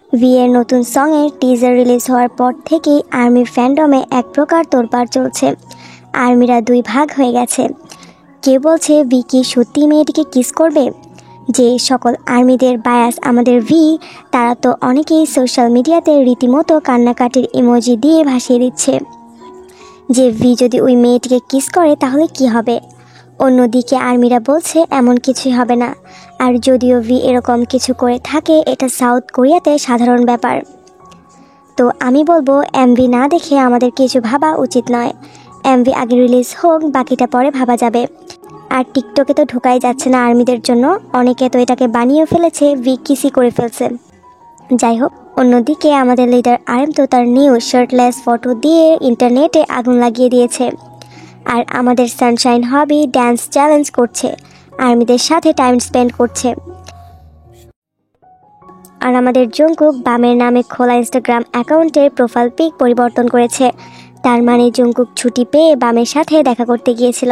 ভিএর নতুন সঙের teaser release হওয়ার পর থেকেই আর্মি ফ্যান্ডমে এক প্রকার তোলপাড় চলছে। আর্মিরা দুই ভাগ হয়ে গেছে। কেউ বলছে ভি কি সত্যি মেয়েটিকে কিস করবে। যে সকল আর্মিদের বায়াস আমাদের ভি, তারা তো অনেকেই সোশ্যাল মিডিয়াতে রীতিমতো কান্নাকাটির ইমোজি দিয়ে ভাসিয়ে দিচ্ছে যে ভি যদি ওই মেয়েটিকে কিস করে তাহলে কি হবে। অন্যদিকে আর্মিরা বলছে এমন কিছুই হবে না, আর যদিও ভি এরকম কিছু করে থাকে এটা সাউথ কোরিয়াতে সাধারণ ব্যাপার। তো আমি বলবো এমভি না দেখে আমাদের কিছু ভাবা উচিত নয়। এমভি আগে রিলিজ হোক, বাকিটা পরে ভাবা যাবে। আর টিকটকে তো ঢোকাই যাচ্ছে না আর্মিদের জন্য, অনেকে তো এটাকে বানিয়েও ফেলেছে, ভি কিসই করে ফেলছে। যাই হোক, অন্যদিকে আমাদের লিডার আরএম তো তার নিউ শার্টলেস ফটো দিয়ে ইন্টারনেটে আগুন লাগিয়ে দিয়েছে। আর আমাদের সানশাইন হবি ড্যান্স চ্যালেঞ্জ করছে, আর্মিদের সাথে টাইম স্পেন্ড করছে। আর আমাদের জঙ্কুক বামের নামে খোলা ইনস্টাগ্রাম অ্যাকাউন্টের প্রোফাইল পিক পরিবর্তন করেছে। তার মানে জঙ্কুক ছুটি পেয়ে বামের সাথে দেখা করতে গিয়েছিল।